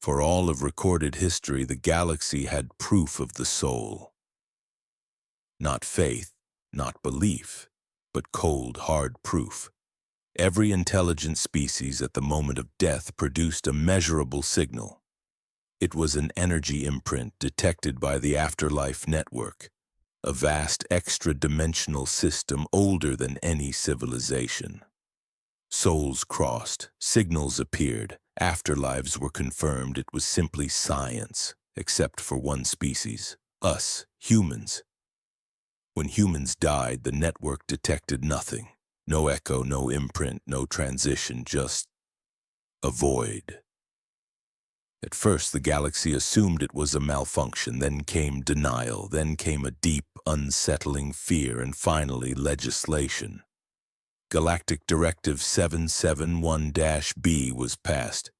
For all of recorded history, the galaxy had proof of the soul. Not faith, not belief, but cold, hard proof. Every intelligent species at the moment of death produced a measurable signal. It was an energy imprint detected by the Afterlife Network, a vast extra-dimensional system older than any civilization. Souls crossed, signals appeared, afterlives were confirmed. It was simply science, except for one species, us, humans. When humans died, the network detected nothing. No echo, no imprint, no transition, just a void. At first, the galaxy assumed it was a malfunction, then came denial, then came a deep, unsettling fear, and finally legislation. Galactic Directive 771-B was passed.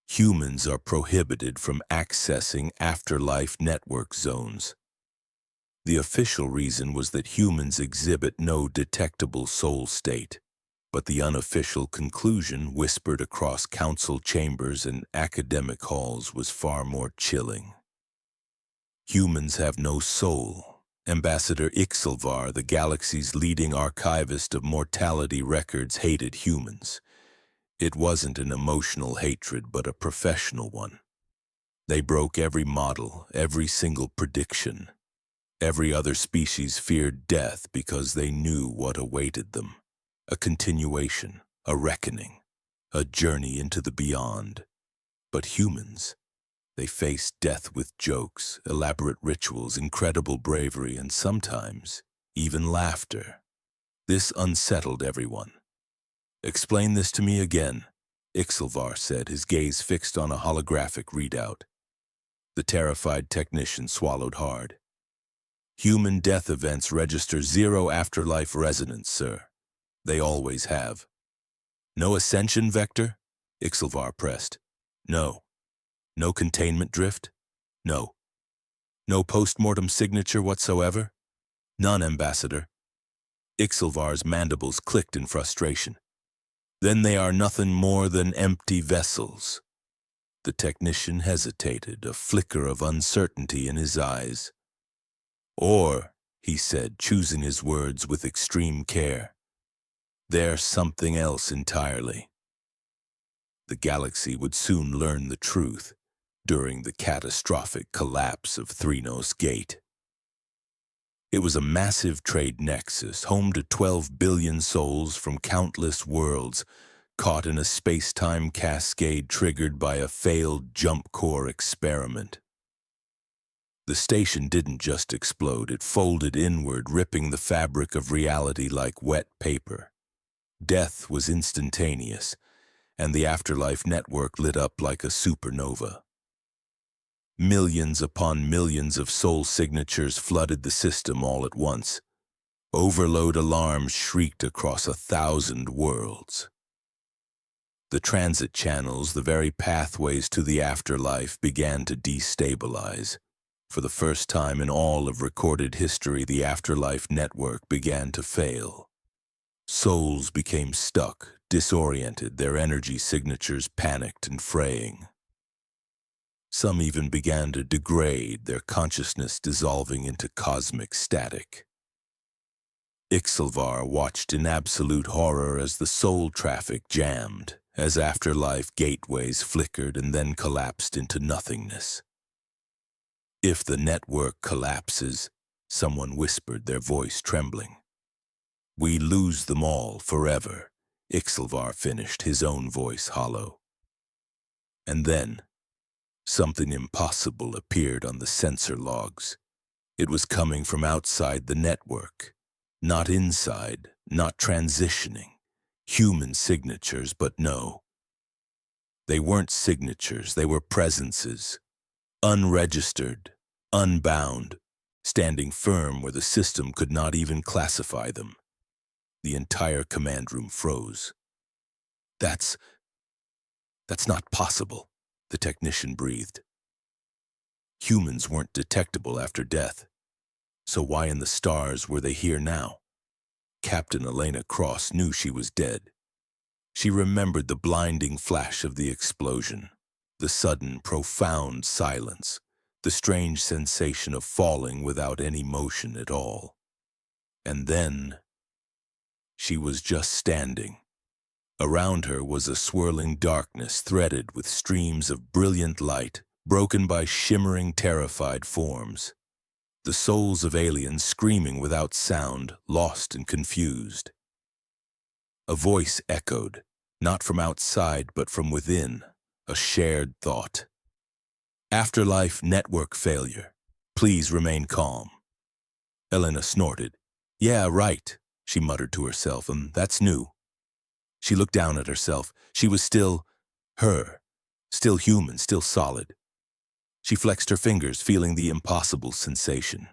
Humans are prohibited from accessing afterlife network zones. The official reason was that humans exhibit no detectable soul state, but the unofficial conclusion, whispered across council chambers and academic halls, was far more chilling. Humans have no soul. Ambassador Ixilvar, the galaxy's leading archivist of mortality records, hated humans. It wasn't an emotional hatred, but a professional one. They broke every model, every single prediction. Every other species feared death because they knew what awaited them. A continuation, a reckoning, a journey into the beyond. But humans, they faced death with jokes, elaborate rituals, incredible bravery, and sometimes even laughter. This unsettled everyone. "Explain this to me again," Ixilvar said, his gaze fixed on a holographic readout. The terrified technician swallowed hard. "Human death events register 0 afterlife resonance, sir. They always have." "No ascension vector?" Ixilvar pressed. "No. No containment drift? No. No post-mortem signature whatsoever?" "None, Ambassador." Ixilvar's mandibles clicked in frustration. "Then they are nothing more than empty vessels." The technician hesitated, a flicker of uncertainty in his eyes. "Or," he said, choosing his words with extreme care, "they're something else entirely." The galaxy would soon learn the truth during the catastrophic collapse of Threnos Gate. It was a massive trade nexus, home to 12 billion souls from countless worlds, caught in a space-time cascade triggered by a failed jump core experiment. The station didn't just explode, it folded inward, ripping the fabric of reality like wet paper. Death was instantaneous, and the Afterlife Network lit up like a supernova. Millions upon millions of soul signatures flooded the system all at once. Overload alarms shrieked across 1,000 worlds. The transit channels, the very pathways to the afterlife, began to destabilize. For the first time in all of recorded history, the Afterlife Network began to fail. Souls became stuck, disoriented, their energy signatures panicked and fraying. Some even began to degrade, their consciousness dissolving into cosmic static. Ixilvar watched in absolute horror as the soul traffic jammed, as afterlife gateways flickered and then collapsed into nothingness. "If the network collapses," someone whispered, their voice trembling, "we lose them all forever," Ixilvar finished, his own voice hollow. And then, something impossible appeared on the sensor logs. It was coming from outside the network. Not inside, not transitioning. Human signatures, but no. They weren't signatures, they were presences. Unregistered, unbound, standing firm where the system could not even classify them. The entire command room froze. That's not possible," the technician breathed. Humans weren't detectable after death. So why in the stars were they here now? Captain Elena Cross knew she was dead. She remembered the blinding flash of the explosion. The sudden, profound silence, the strange sensation of falling without any motion at all. And then she was just standing. Around her was a swirling darkness threaded with streams of brilliant light, broken by shimmering, terrified forms. The souls of aliens screaming without sound, lost and confused. A voice echoed, not from outside but from within, a shared thought. Afterlife network failure. Please remain calm. Elena snorted. Yeah, right, she muttered to herself, that's new. She looked down at herself. She was still her, still human, still solid. She flexed her fingers, feeling the impossible sensation.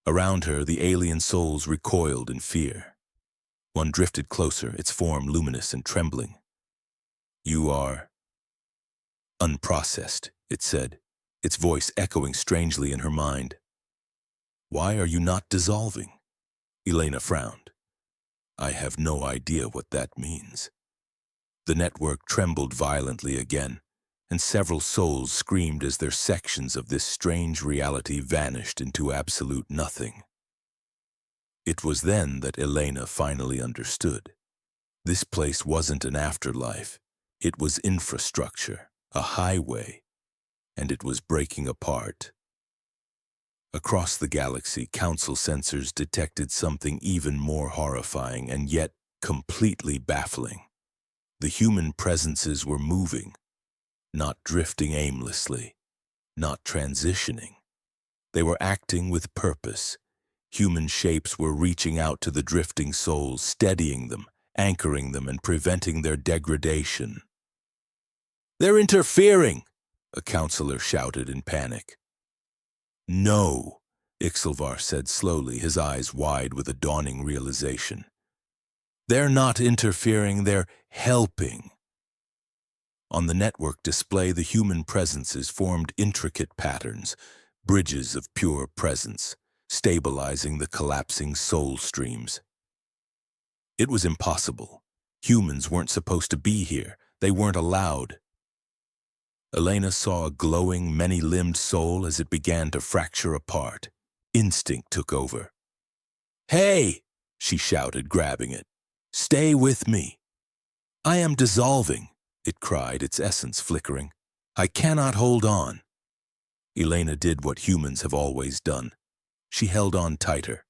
Around her, the alien souls recoiled in fear. One drifted closer, its form luminous and trembling. You are unprocessed, it said, its voice echoing strangely in her mind. Why are you not dissolving? Elena frowned. I have no idea what that means. The network trembled violently again, and several souls screamed as their sections of this strange reality vanished into absolute nothing. It was then that Elena finally understood. This place wasn't an afterlife. It was infrastructure, a highway, and it was breaking apart. Across the galaxy, Council sensors detected something even more horrifying and yet completely baffling. The human presences were moving, not drifting aimlessly, not transitioning. They were acting with purpose. Human shapes were reaching out to the drifting souls, steadying them, anchoring them, and preventing their degradation. They're interfering, a counselor shouted in panic. No, Ixilvar said slowly, his eyes wide with a dawning realization. They're not interfering, they're helping. On the network display, the human presences formed intricate patterns, bridges of pure presence, stabilizing the collapsing soul streams. It was impossible. Humans weren't supposed to be here. They weren't allowed. Elena saw a glowing, many-limbed soul as it began to fracture apart. Instinct took over. Hey, she shouted, grabbing it. Stay with me. I am dissolving, it cried, its essence flickering. I cannot hold on. Elena did what humans have always done. She held on tighter.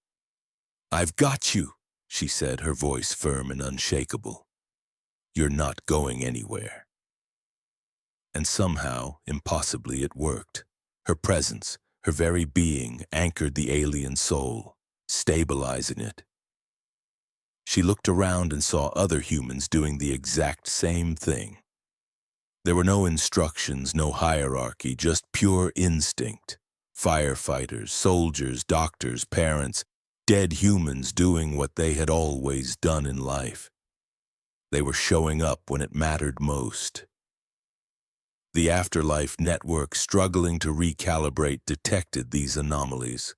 I've got you, she said, her voice firm and unshakable. You're not going anywhere. And somehow, impossibly, it worked. Her presence, her very being, anchored the alien soul, stabilizing it. She looked around and saw other humans doing the exact same thing. There were no instructions, no hierarchy, just pure instinct. Firefighters, soldiers, doctors, parents, dead humans doing what they had always done in life. They were showing up when it mattered most. The Afterlife Network, struggling to recalibrate, detected these anomalies.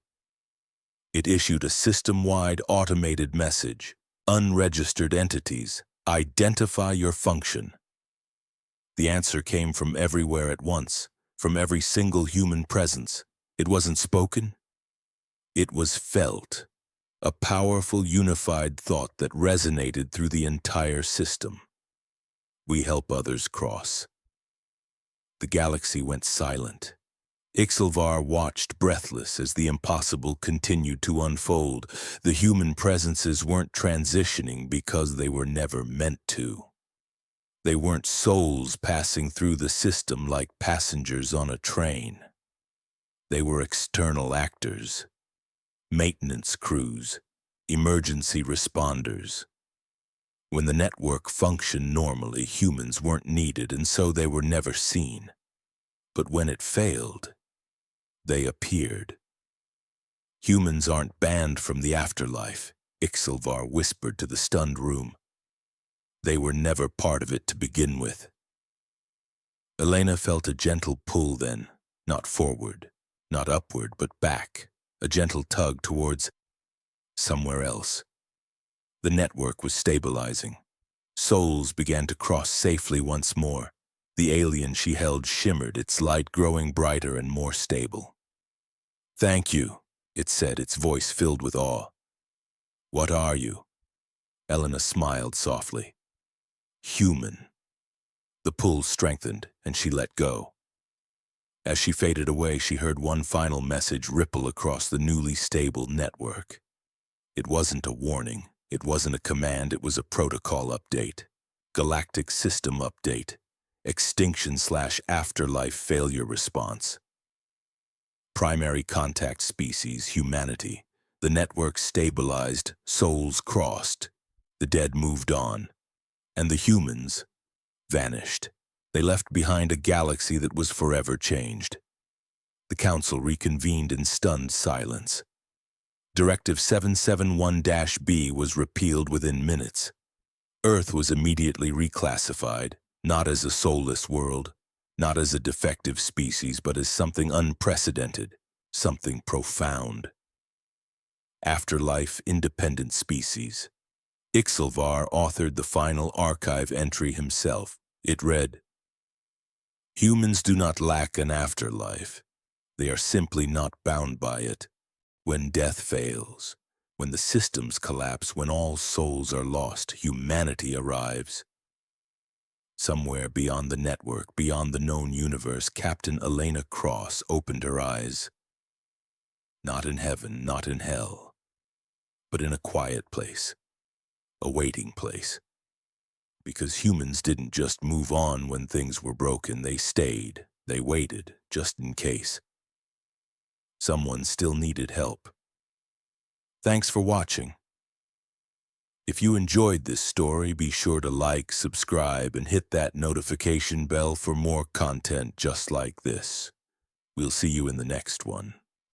It issued a system-wide automated message. Unregistered entities, identify your function. The answer came from everywhere at once, from every single human presence. It wasn't spoken. It was felt. A powerful, unified thought that resonated through the entire system. We help others cross. The galaxy went silent. Ixilvar watched breathless as the impossible continued to unfold. The human presences weren't transitioning because they were never meant to. They weren't souls passing through the system like passengers on a train. They were external actors, maintenance crews, emergency responders. When the network functioned normally, humans weren't needed, and so they were never seen. But when it failed, they appeared. Humans aren't banned from the afterlife, Ixilvar whispered to the stunned room. They were never part of it to begin with. Elena felt a gentle pull then, not forward, not upward, but back, a gentle tug towards somewhere else. The network was stabilizing. Souls began to cross safely once more. The alien she held shimmered, its light growing brighter and more stable. "Thank you," it said, its voice filled with awe. "What are you?" Elena smiled softly. "Human." The pull strengthened, and she let go. As she faded away, she heard one final message ripple across the newly stable network. It wasn't a warning, it wasn't a command, it was a protocol update. Galactic system update. Extinction/afterlife failure response. Primary contact species, humanity. The network stabilized, souls crossed. The dead moved on. And the humans vanished. They left behind a galaxy that was forever changed. The Council reconvened in stunned silence. Directive 771-B was repealed within minutes. Earth was immediately reclassified, not as a soulless world, not as a defective species, but as something unprecedented, something profound. Afterlife independent species. Ixilvar authored the final archive entry himself. It read, "Humans do not lack an afterlife. They are simply not bound by it. When death fails, when the systems collapse, when all souls are lost, humanity arrives." Somewhere beyond the network, beyond the known universe, Captain Elena Cross opened her eyes. Not in heaven, not in hell, but in a quiet place, a waiting place. Because humans didn't just move on when things were broken, they stayed, they waited, just in case. Someone still needed help. Thanks for watching. If you enjoyed this story, be sure to like, subscribe, and hit that notification bell for more content just like this. We'll see you in the next one.